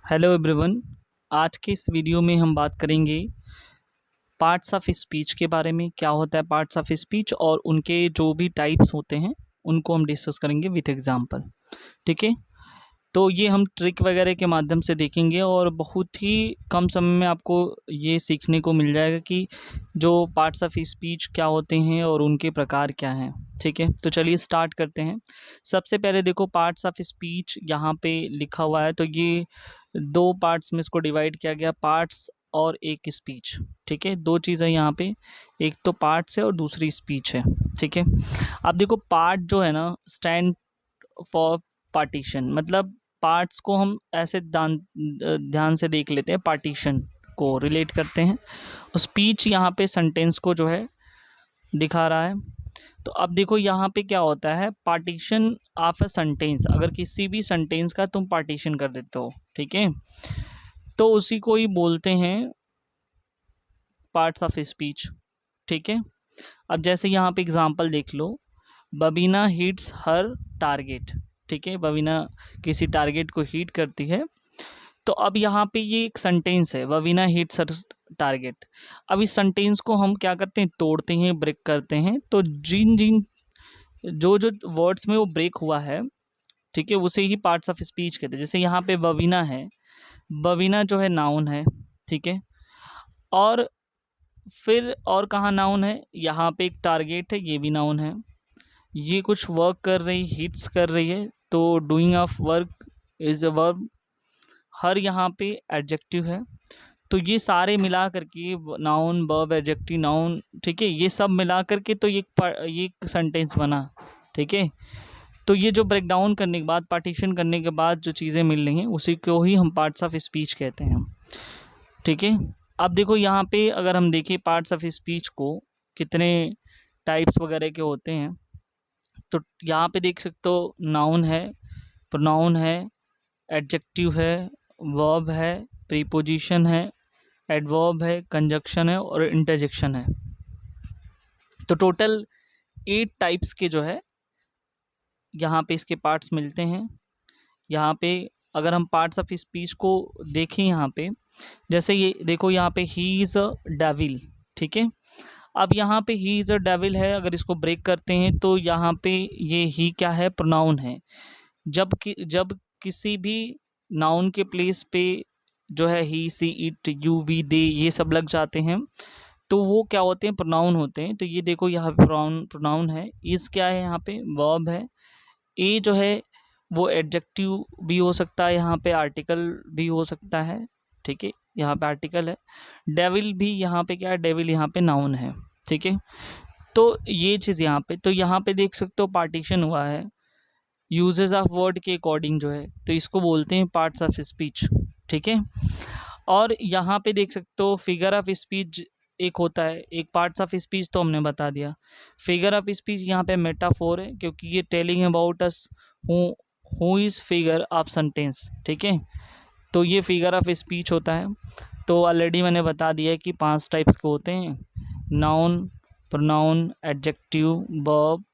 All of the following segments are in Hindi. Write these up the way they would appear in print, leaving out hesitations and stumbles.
Hello everyone. आज के इस वीडियो में हम बात करेंगे पार्ट्स ऑफ स्पीच के बारे में। क्या होता है पार्ट्स ऑफ स्पीच और उनके जो भी टाइप्स होते हैं उनको हम डिस्कस करेंगे विथ एग्जांपल। ठीक है, तो ये हम ट्रिक वगैरह के माध्यम से देखेंगे और बहुत ही कम समय में आपको ये सीखने को मिल जाएगा कि जो पार्ट्स ऑफ स्पीच क्या होते हैं और उनके प्रकार क्या हैं। ठीक है, तो चलिए स्टार्ट करते हैं। सबसे पहले देखो पार्ट्स ऑफ स्पीच यहाँ पे लिखा हुआ है, तो ये दो पार्ट्स में इसको डिवाइड किया गया, पार्ट्स और एक स्पीच। ठीक है, दो चीज़ें यहाँ पे, एक तो पार्ट्स है और दूसरी स्पीच है। ठीक है, अब देखो पार्ट जो है ना स्टैंड फॉर पार्टीशन, मतलब पार्ट्स को हम ऐसे ध्यान से देख लेते हैं, पार्टीशन को रिलेट करते हैं। और स्पीच यहाँ पे सेंटेंस को जो है दिखा रहा है। तो अब देखो यहाँ पे क्या होता है, पार्टीशन ऑफ अ सेंटेंस, अगर किसी भी सेंटेंस का तुम पार्टीशन कर देते हो, ठीक है, तो उसी को ही बोलते हैं पार्ट्स ऑफ स्पीच। ठीक है, अब जैसे यहाँ पे एग्जांपल देख लो, बबीना हिट्स हर टारगेट। ठीक है, बबीना किसी टारगेट को हिट करती है। तो अब यहाँ पे ये एक सेंटेंस है, बबीना हिट्स हर टारगेट। अब इस सेंटेंस को हम क्या करते हैं, तोड़ते हैं, ब्रेक करते हैं। तो जिन जिन जो जो वर्ड्स में वो ब्रेक हुआ है, ठीक है, उसे ही पार्ट्स ऑफ स्पीच कहते हैं। जैसे यहाँ पे बबीना है, बबीना जो है नाउन है। ठीक है, और फिर और कहाँ नाउन है, यहाँ पे एक टारगेट है, ये भी नाउन है। ये कुछ वर्क कर रही, हिट्स कर रही है, तो doing of work is a verb. Her यहाँ पे एडजेक्टिव है। तो ये सारे मिला करके नाउन, वर्ब, एडजेक्टिव, नाउन, ठीक है, ये सब मिला करके तो ये एक सेंटेंस बना। ठीक है, तो ये जो ब्रेक डाउन करने के बाद, पार्टीशन करने के बाद जो चीज़ें मिल रही हैं उसी को ही हम पार्ट्स ऑफ स्पीच कहते हैं। ठीक है, अब देखो यहाँ पे अगर हम देखें पार्ट्स ऑफ स्पीच को कितने टाइप्स वगैरह के होते हैं, तो यहाँ पे देख सकते हो नाउन है, प्रोनाउन है, एडजेक्टिव है, वर्ब है, प्रीपोजिशन है, एडवर्ब है, कंजक्शन है और इंटरजेक्शन है। तो टोटल 8 टाइप्स के जो है यहाँ पे इसके पार्ट्स मिलते हैं। यहाँ पे अगर हम पार्ट्स ऑफ स्पीच को देखें, यहाँ पे जैसे ये देखो, यहाँ पे ही इज़ अ डेविल। ठीक है, अब यहाँ पे ही इज़ अ डेविल है, अगर इसको ब्रेक करते हैं तो यहाँ पे ये ही क्या है, प्रोनाउन है। जब किसी भी नाउन के प्लेस पे जो है he, she, it, you, we, दे, ये सब लग जाते हैं तो वो क्या होते हैं, प्रोनाउन होते हैं। तो ये देखो यहाँ पे प्रोनाउन है। इस क्या है, यहाँ पे वर्ब है। ए जो है वो एडजेक्टिव भी हो सकता है, यहाँ पे आर्टिकल भी हो सकता है। ठीक है, यहाँ पे आर्टिकल है। डेविल भी यहाँ पे क्या है, डेविल यहाँ पे नाउन है। ठीक है, तो ये चीज़ यहाँ पे, तो यहाँ पे देख सकते हो पार्टीशन हुआ है यूजेस ऑफ वर्ड के अकॉर्डिंग जो है, तो इसको बोलते हैं पार्ट्स ऑफ स्पीच। ठीक है, और यहाँ पे देख सकते हो फिगर ऑफ स्पीच एक होता है। एक पार्ट्स ऑफ स्पीच तो हमने बता दिया। फिगर ऑफ स्पीच यहाँ पे मेटाफोर है, क्योंकि ये telling about us who is figure of sentence. ठीक है, तो ये फिगर ऑफ स्पीच होता है। तो ऑलरेडी मैंने बता दिया है कि 5 टाइप्स के होते हैं, noun, pronoun, adjective, verb,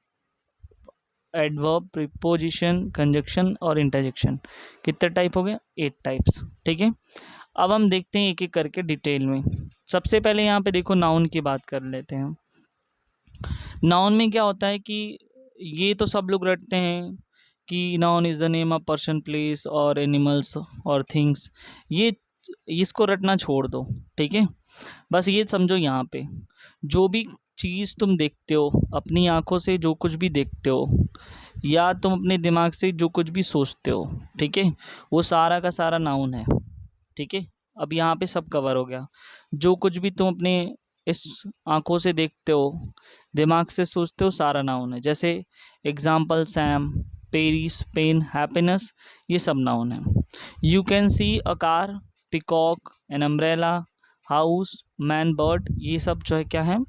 adverb, preposition, conjunction और इंटरजेक्शन। कितने टाइप हो गए, 8 टाइप्स। ठीक है, अब हम देखते हैं एक एक करके डिटेल में। सबसे पहले यहाँ पे देखो नाउन की बात कर लेते हैं। नाउन में क्या होता है कि ये तो सब लोग रटते हैं कि noun is the name of person, place और एनिमल्स और थिंग्स। ये इसको रटना छोड़ दो। ठीक है, बस ये समझो यहाँ पे जो भी चीज़ तुम देखते हो अपनी आँखों से, जो कुछ भी देखते हो या तुम अपने दिमाग से जो कुछ भी सोचते हो, ठीक है, वो सारा का सारा नाउन है। ठीक है, अब यहाँ पे सब कवर हो गया। जो कुछ भी तुम अपने इस आँखों से देखते हो, दिमाग से सोचते हो, सारा नाउन है। जैसे example Sam, Paris, pen, happiness, ये सब नाउन है। You can see a car, peacock, an umbrella, house, man, bird, ये सब जो है क्या है,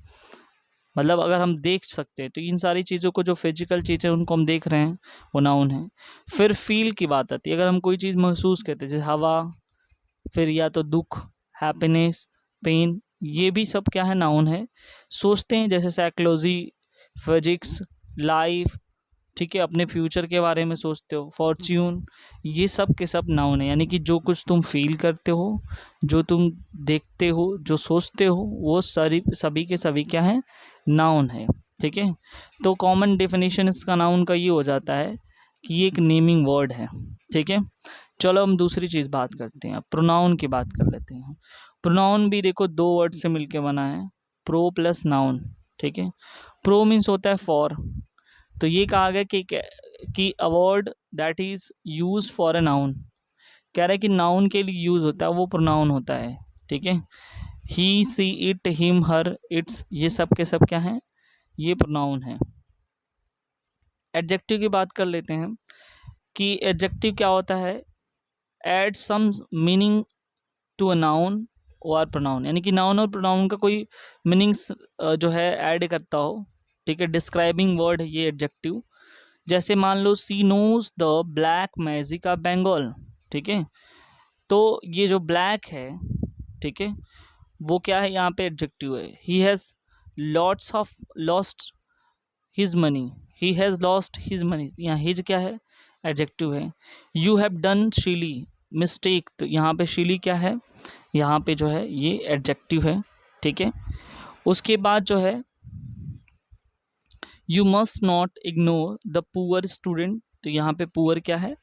मतलब अगर हम देख सकते हैं तो इन सारी चीज़ों को, जो फिजिकल चीज़ें उनको हम देख रहे हैं, वो नाउन है। फिर फील की बात आती है, अगर हम कोई चीज़ महसूस करते हैं, जैसे हवा, फिर या तो दुख, हैप्पीनेस, पेन, ये भी सब क्या है, नाउन है। सोचते हैं, जैसे साइकोलॉजी, फिजिक्स, लाइफ, ठीक है, अपने फ्यूचर के बारे में सोचते हो, फॉर्च्यून, ये सब के सब नाउन है। यानी कि जो कुछ तुम फील करते हो, जो तुम देखते हो, जो सोचते हो, वो सारी सभी के सभी क्या है, नाउन है। ठीक है, तो कॉमन डेफिनेशन इसका नाउन का ये हो जाता है कि ये एक नेमिंग वर्ड है। ठीक है, चलो हम दूसरी चीज़ बात करते हैं, अब प्रोनाउन की बात कर लेते हैं। प्रोनाउन भी देखो दो वर्ड से मिलके बना है, प्रो प्लस नाउन। ठीक है, प्रो मीन्स होता है फॉर, तो ये कहा गया कि अ word that is use for a noun, कह रहा है कि नाउन के लिए यूज होता है वो प्रोनाउन होता है। ठीक है, he she it him her its, ये सब के सब क्या है, ये प्रोनाउन है। एडजेक्टिव की बात कर लेते हैं कि एडजेक्टिव क्या होता है, add some meaning to a noun और प्रोनाउन, यानी कि नाउन और प्रोनाउन का कोई मीनिंग्स जो है ऐड करता हो। ठीक है, डिस्क्राइबिंग वर्ड है ये एडजेक्टिव। जैसे मान लो she knows the black magic of Bengal. ठीक है, तो ये जो ब्लैक है, ठीक है, वो क्या है, यहाँ पे एडजेक्टिव है। He has lots of lost his money, he has lost his money, यहाँ हिज क्या है, एडजेक्टिव है। You have done Shili mistake, तो यहाँ पे शिली क्या है, यहाँ पे जो है ये एडजेक्टिव है। ठीक है, उसके बाद जो है you must not ignore the poor student, तो यहाँ पे पुअर क्या है,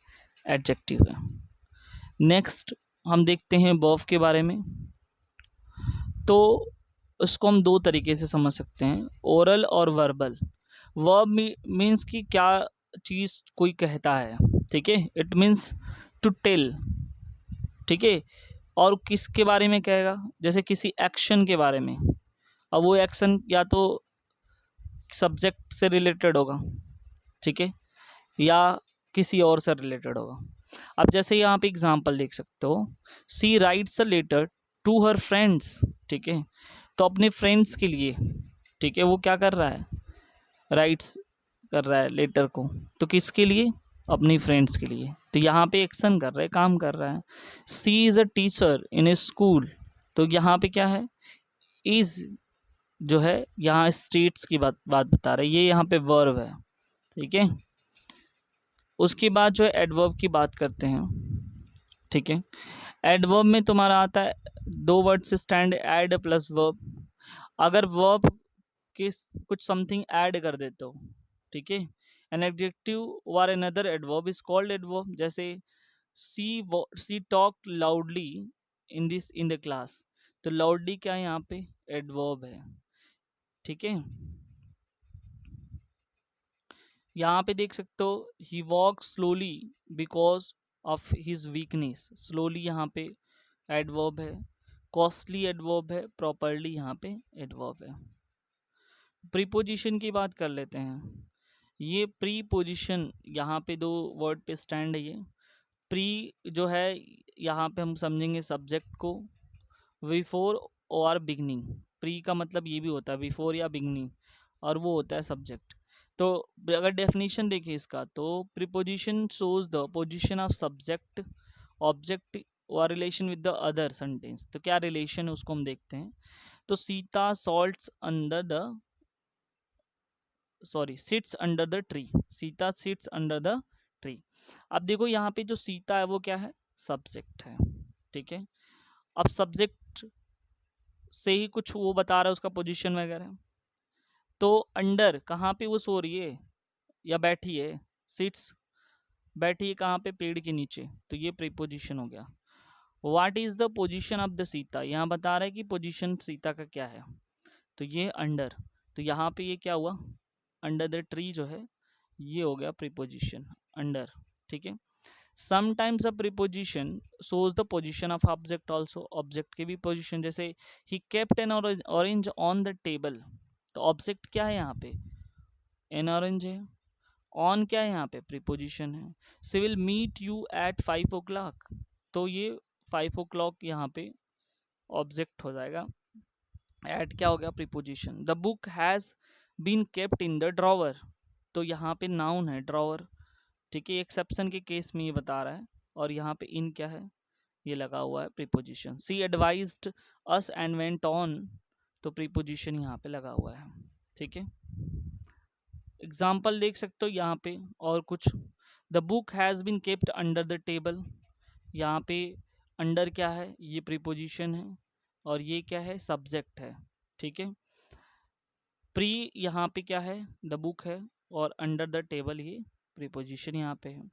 एडजेक्टिव है। नेक्स्ट हम देखते हैं वर्ब के बारे में, तो उसको हम दो तरीके से समझ सकते हैं, ओरल और वर्बल। वर्ब मीन्स कि क्या चीज़ कोई कहता है। ठीक है, इट मीन्स टू टेल। ठीक है, और किसके बारे में कहेगा, जैसे किसी एक्शन के बारे में, अब वो एक्शन या तो सब्जेक्ट से रिलेटेड होगा, ठीक है, या किसी और से रिलेटेड होगा। अब जैसे यहाँ पे एग्जांपल देख सकते हो, she writes a letter to her friends. ठीक है, तो अपने फ्रेंड्स के लिए, ठीक है, वो क्या कर रहा है, राइट्स कर रहा है लेटर को, तो किसके लिए, अपनी फ्रेंड्स के लिए, तो यहाँ पे एक्शन कर रहा है, काम कर रहा है। She is a teacher in a school, तो यहाँ पे क्या है, इज़ जो है यहाँ स्टेट्स की बात बता रहा है, ये यहाँ पे वर्ब है। ठीक है, उसके बाद जो है एडवर्ब की बात करते हैं। ठीक है, एडवर्ब में तुम्हारा आता है दो वर्ड से स्टैंड, एड प्लस वर्ब। अगर वर्ब के कुछ समथिंग ऐड कर देते हो, ठीक है, एन एडजेक्टिव और another adverb is called adverb. जैसे she talk loudly in the class, तो लाउडली क्या है, यहाँ पे एडवर्ब है। ठीक है, यहाँ पे देख सकते हो he walk slowly because of his weakness, slowly यहाँ पे एडवर्ब है। कॉस्टली एडवर्ब है, प्रॉपरली यहाँ पे एडवर्ब है। प्रीपोजिशन की बात कर लेते हैं, ये प्रीपोजिशन यहाँ पे दो वर्ड पे स्टैंड है। ये प्री जो है यहाँ पे हम समझेंगे सब्जेक्ट को, बिफोर और बिगनिंग, प्री का मतलब ये भी होता है बिफोर या बिगनिंग, और वो होता है सब्जेक्ट। तो अगर डेफिनेशन देखें इसका, तो preposition shows the position of subject object और relation with the other sentence, तो क्या रिलेशन है उसको हम देखते हैं। तो Sita salts under the sorry sits under the tree, Sita sits under the tree. अब देखो यहाँ पे जो सीता है वो क्या है, सब्जेक्ट है। ठीक है, अब सब्जेक्ट से ही कुछ वो बता रहा है उसका पोजीशन वगैरह, तो अंडर कहाँ पे वो सो रही है या बैठी है, सिट्स बैठी है कहाँ पे, पेड़ के नीचे, तो ये प्रीपोजिशन हो गया। What is the position of the Sita, यहाँ बता रहा है कि पोजीशन सीता का क्या है, तो ये अंडर, तो यहाँ पे ये क्या हुआ, अंडर द ट्री जो है ये हो गया प्रीपोजिशन अंडर। ठीक है, sometimes a preposition shows the position of object also, object की भी पोजीशन, जैसे he kept N orange on the table, तो ऑब्जेक्ट क्या है यहाँ पे, एन ऑरेंज है। ऑन क्या है यहाँ पे, प्रीपोजिशन है। She will meet you at 5 o'clock, तो ये 5 o'clock यहाँ पे ऑब्जेक्ट हो जाएगा। एट क्या हो गया, preposition. The book has been kept in the drawer, तो यहाँ पे नाउन है ड्रॉवर। ठीक है, एक्सेप्शन के केस में ये बता रहा है, और यहाँ पे इन क्या है, ये लगा हुआ है preposition. She advised us and went on, तो प्रीपोजिशन यहाँ पे लगा हुआ है। ठीक है, एग्जाम्पल देख सकते हो यहाँ पे। और कुछ, the book has been kept under the table. यहाँ पे अंडर क्या है, ये प्रीपोजिशन है, और ये क्या है, सब्जेक्ट है। ठीक है, प्री यहाँ पे क्या है, द बुक है, और अंडर द टेबल ये प्रीपोजिशन यहाँ पे है।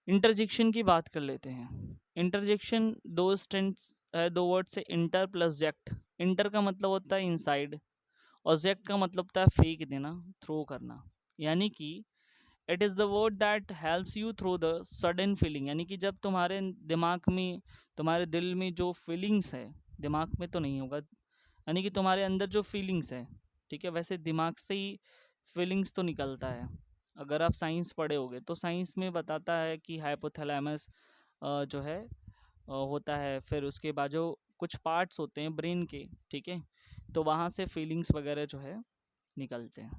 इंटरजेक्शन की बात कर लेते हैं। इंटरजेक्शन दो स्टेंस है, दो वर्ड से, इंटर प्लस जेक्ट। इंटर का मतलब होता है इनसाइड, और जेक्ट का मतलब होता है फेंक देना, थ्रो करना। यानी कि it is the word that helps you through the sudden feeling. यानी कि जब तुम्हारे दिमाग में, तुम्हारे दिल में जो फीलिंग्स है, दिमाग में तो नहीं होगा, यानी कि तुम्हारे अंदर जो फीलिंग्स है, ठीक है, वैसे दिमाग से ही फीलिंग्स तो निकलता है। अगर आप साइंस पढ़े होगे तो साइंस में बताता है कि हाइपोथैलेमस जो है होता है, फिर उसके बाद जो कुछ पार्ट्स होते हैं ब्रेन के, ठीक है, तो वहाँ से फीलिंग्स वगैरह जो है निकलते हैं,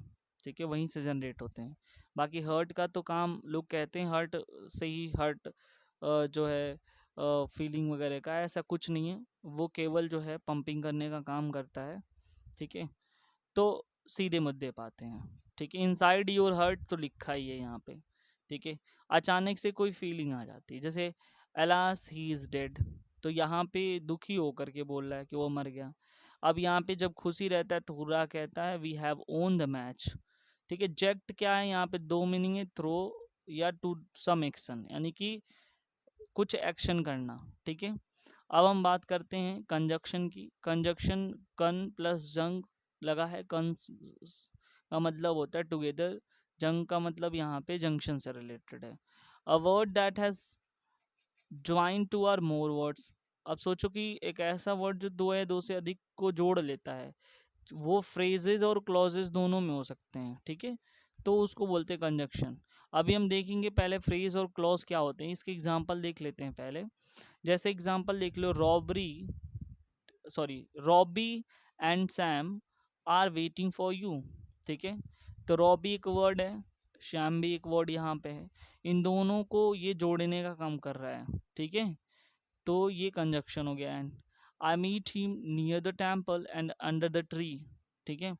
ठीक है, वहीं से जनरेट होते हैं। बाकी हर्ट का तो काम, लोग कहते हैं हर्ट से ही हर्ट जो है फीलिंग वगैरह का, ऐसा कुछ नहीं है। वो केवल जो है पंपिंग करने का काम करता है, ठीक है। तो सीधे मुद्दे पे आते हैं, ठीक है। इनसाइड योर हर्ट तो लिखा ही है यहाँ पे, ठीक है। अचानक से कोई फीलिंग आ जाती है, जैसे अलास ही इज़ डेड, तो यहाँ पे दुखी होकर के बोल रहा है कि वो मर गया। अब यहाँ पे जब खुशी रहता है तो हुर्रा कहता है, we have won the match, ठीक है। जेक्ट क्या है, यहाँ पे दो मीनिंग है, थ्रो या टू सम एक्शन, यानी कि कुछ एक्शन करना, ठीक है। अब हम बात करते हैं कंजक्शन की। कंजक्शन कन प्लस जंग लगा है, कन का मतलब होता है टुगेदर, जंग का मतलब यहाँ पे जंक्शन से रिलेटेड है। A word that has join two or more words. अब सोचो कि एक ऐसा वर्ड जो दो या दो से अधिक को जोड़ लेता है, वो फ्रेजेस और क्लॉजेस दोनों में हो सकते हैं, ठीक है, तो उसको बोलते हैं कंजक्शन। अभी हम देखेंगे पहले फ्रेज और क्लॉज क्या होते हैं, इसके एग्जांपल देख लेते हैं पहले। जैसे एग्जांपल देख लो, Robbie and Sam are waiting for you, ठीक है। तो रॉबी एक वर्ड है, श्याम भी एक वर्ड यहाँ पे है, इन दोनों को ये जोड़ने का काम कर रहा है, ठीक है। तो ये कंजक्शन हो गया। And I meet him near the temple and under the tree, ठीक है।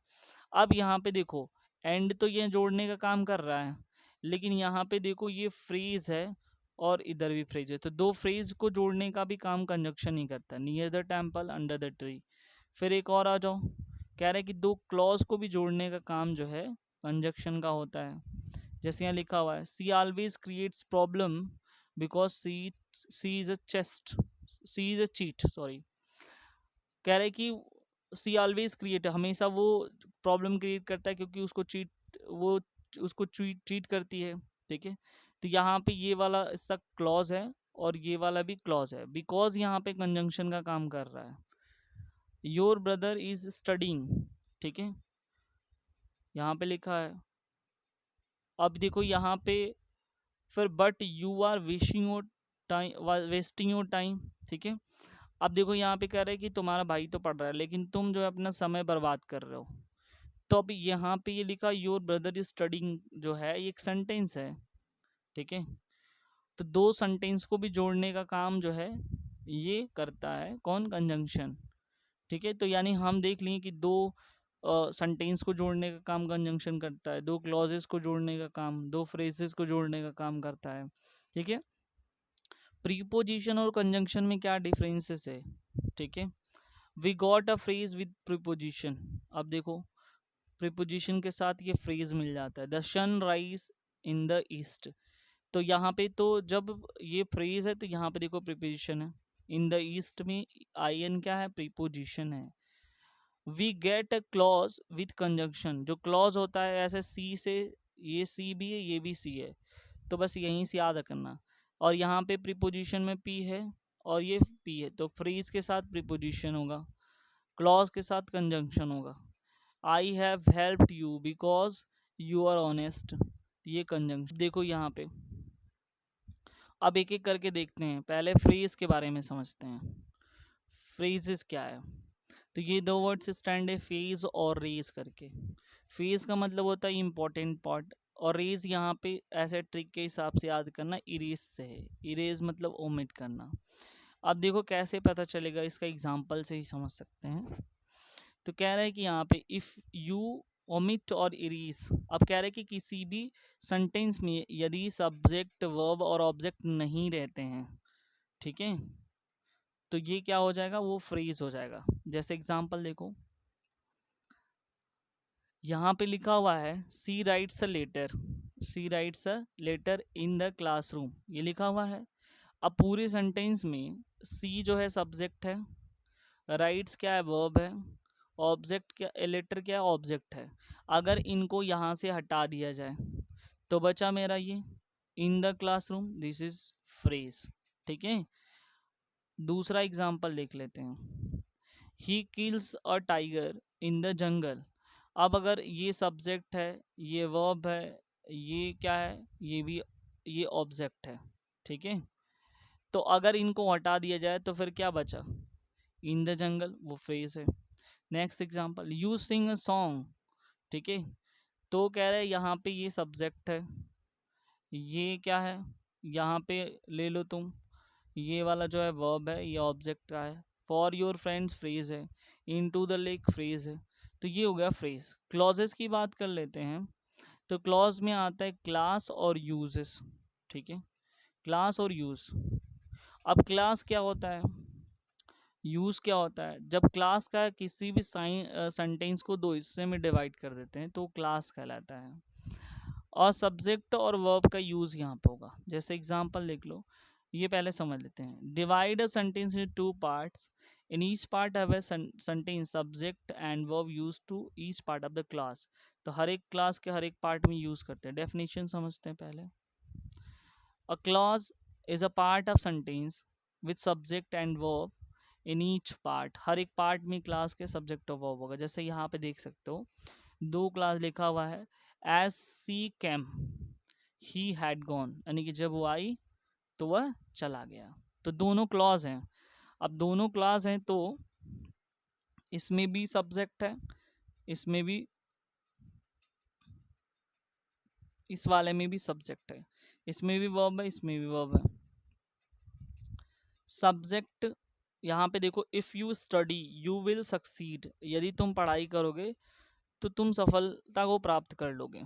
अब यहाँ पे देखो, एंड तो ये जोड़ने का काम कर रहा है, लेकिन यहाँ पे देखो ये फ्रेज है और इधर भी फ्रेज है, तो दो फ्रेज को जोड़ने का भी काम कंजक्शन ही करता है, near the temple under the tree. फिर एक और आ जाओ, कह रहे हैं कि दो क्लॉज को भी जोड़ने का काम जो है कंजक्शन का होता है। जैसे यहाँ लिखा हुआ है, she always creates problem because she is a chest she is a cheat, sorry. कह रहे कि सी ऑलवेज क्रिएट, हमेशा वो प्रॉब्लम क्रिएट करता है क्योंकि वो उसको चीट करती है, ठीक है। तो यहाँ पे ये वाला इसका क्लॉज है और ये वाला भी क्लॉज है, बिकॉज यहाँ पे कंजंक्शन का काम कर रहा है। योर ब्रदर इज स्टडिंग, ठीक है, यहाँ पे लिखा है। अब देखो यहाँ पे फिर but you are wasting your time, ठीक है। अब देखो यहाँ पे कह रहे हैं कि तुम्हारा भाई तो पढ़ रहा है लेकिन तुम जो है अपना समय बर्बाद कर रहे हो। तो अब यहाँ पे ये लिखा योर ब्रदर इज स्टडिंग, जो है ये एक सेंटेंस है, ठीक है। तो दो सेंटेंस को भी जोड़ने का काम जो है ये करता है कौन, कंजंक्शन, ठीक है। तो यानी हम देख लिए कि दो सेंटेंस को जोड़ने का काम कंजंक्शन करता है, दो क्लॉजेस को जोड़ने का काम, दो फ्रेजेस को जोड़ने का काम करता है, ठीक है। प्रीपोजिशन और कंजंक्शन में क्या डिफरेंसेस है, ठीक है। We got a phrase with preposition. अब देखो प्रीपोजिशन के साथ ये फ्रेज मिल जाता है, the sun rise in the east. तो यहाँ पे तो जब ये फ्रेज है तो यहाँ पे देखो प्रीपोजिशन है, इन द ईस्ट में आई एन क्या है, प्रीपोजिशन है। We get a clause with conjunction, जो क्लॉज होता है ऐसे सी से, ये सी भी है ये भी सी है, तो बस यहीं से याद रखना। और यहाँ पे प्रीपोजिशन में पी है और ये पी है, तो फ्रेज के साथ प्रीपोजिशन होगा, क्लॉज के साथ कंजंक्शन होगा। I have helped you because you are honest, ये कंजंक्शन। देखो यहाँ पे अब एक एक करके देखते हैं, पहले फ्रेज के बारे में समझते हैं। फ्रेजेस क्या है, तो ये दो वर्ड्स स्टैंड है, फेज और रेज करके। फेज का मतलब होता है इंपॉर्टेंट पार्ट, और रेज यहाँ पे ऐसे ट्रिक के हिसाब से याद करना, इरेज से है, इरेज मतलब ओमिट करना। अब देखो कैसे पता चलेगा, इसका एग्जाम्पल से ही समझ सकते हैं। तो कह रहा है कि यहाँ पे इफ़ यू ओमिट और इरीज। अब कह रहे कि किसी भी सेंटेंस में यदि सब्जेक्ट वर्ब और ऑब्जेक्ट नहीं रहते हैं, ठीक है, तो ये क्या हो जाएगा, वो फ्रेज हो जाएगा। जैसे एग्जांपल देखो, यहाँ पे लिखा हुआ है she writes a letter, she writes a letter in the classroom, ये लिखा हुआ है। अब पूरे सेंटेंस में सी जो है सब्जेक्ट है, राइट्स क्या है, वर्ब है, ऑब्जेक्ट क्या, लेटर क्या है, ऑब्जेक्ट है। अगर इनको यहाँ से हटा दिया जाए तो बचा मेरा ये इन the classroom, this is phrase, ठीक है। दूसरा एग्जाम्पल देख लेते हैं, he kills a tiger in the jungle. अब अगर ये सब्जेक्ट है, ये वर्ब है, ये क्या है, ये भी, ये ऑब्जेक्ट है, ठीक है। तो अगर इनको हटा दिया जाए तो फिर क्या बचा, इन द जंगल, वो फ्रेज है। Next example, you sing a song, ठीक है। तो कह रहे हैं यहाँ पे ये सब्जेक्ट है, ये क्या है, यहाँ पे ले लो तुम, ये वाला जो है वर्ब है, ये ऑब्जेक्ट का है। फॉर योर फ्रेंड्स फ्रेज है, इन टू द लेक फ्रेज है। तो ये हो गया फ्रेज। क्लॉजेस की बात कर लेते हैं, तो क्लॉज में आता है क्लास और यूजेस, ठीक है, क्लास और यूज। अब क्लास क्या होता है, यूज़ क्या होता है, जब क्लास का किसी भी सेंटेंस को दो हिस्से में डिवाइड कर देते हैं तो क्लास कहलाता है। और सब्जेक्ट और वर्ब का यूज़ यहाँ पे होगा। जैसे एग्जांपल लिख लो, ये पहले समझ लेते हैं। Divide a sentence in two parts, in each part have a sentence subject and verb use to each part of the class. तो हर एक क्लास के हर एक पार्ट में यूज़ करते हैं। डेफिनेशन समझते हैं पहले। A clause is a part of sentence with subject and verb in each part. हर एक पार्ट में क्लास के सब्जेक्ट और वर्ब होगा। जैसे यहाँ पे देख सकते हो, दो क्लास लिखा हुआ है, as she came he had gone, यानी कि जब वो आई तो वह चला गया। तो दोनों क्लॉज हैं। अब दोनों क्लॉज हैं तो इसमें भी सब्जेक्ट है, इसमें भी, इस वाले में भी सब्जेक्ट है, इसमें भी वर्ब है, इसमें भी वर्ब है। सब्जेक्ट यहाँ पे देखो, if you study you will succeed, यदि तुम पढ़ाई करोगे तो तुम सफलता को प्राप्त कर लोगे।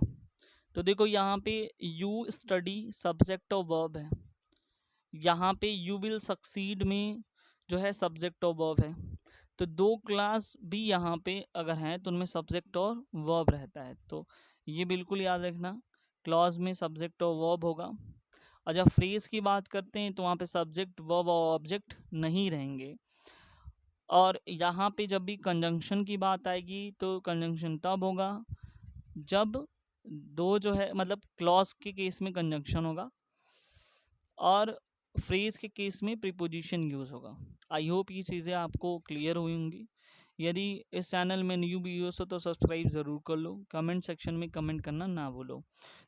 तो देखो यहाँ पे यू स्टडी सब्जेक्ट और वर्ब है, यहाँ पे यू विल सक्सीड में जो है सब्जेक्ट और वर्ब है। तो दो क्लास भी यहाँ पे अगर हैं तो उनमें सब्जेक्ट और वर्ब रहता है। तो ये बिल्कुल याद रखना, क्लॉज में सब्जेक्ट और वर्ब होगा। और जब फ्रेज की बात करते हैं तो वहाँ पे सब्जेक्ट वर्ब और ऑब्जेक्ट नहीं रहेंगे। और यहाँ पे जब भी कंजंक्शन की बात आएगी तो कंजंक्शन तब होगा जब दो जो है, मतलब क्लॉज के केस में कंजंक्शन होगा और फ्रेज के केस में प्रीपोजिशन यूज़ होगा। आई होप ये चीज़ें आपको क्लियर हुई होंगी। यदि इस चैनल में न्यू वीडियोस हो तो सब्सक्राइब ज़रूर कर लो, कमेंट सेक्शन में कमेंट करना ना भूलो।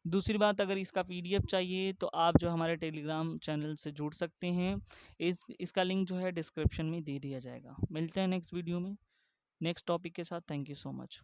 दूसरी बात, अगर इसका पीडीएफ चाहिए तो आप जो हमारे टेलीग्राम चैनल से जुड़ सकते हैं। इसका लिंक जो है डिस्क्रिप्शन में दे दिया जाएगा। मिलते हैं नेक्स्ट वीडियो में नेक्स्ट टॉपिक के साथ। Thank you so much.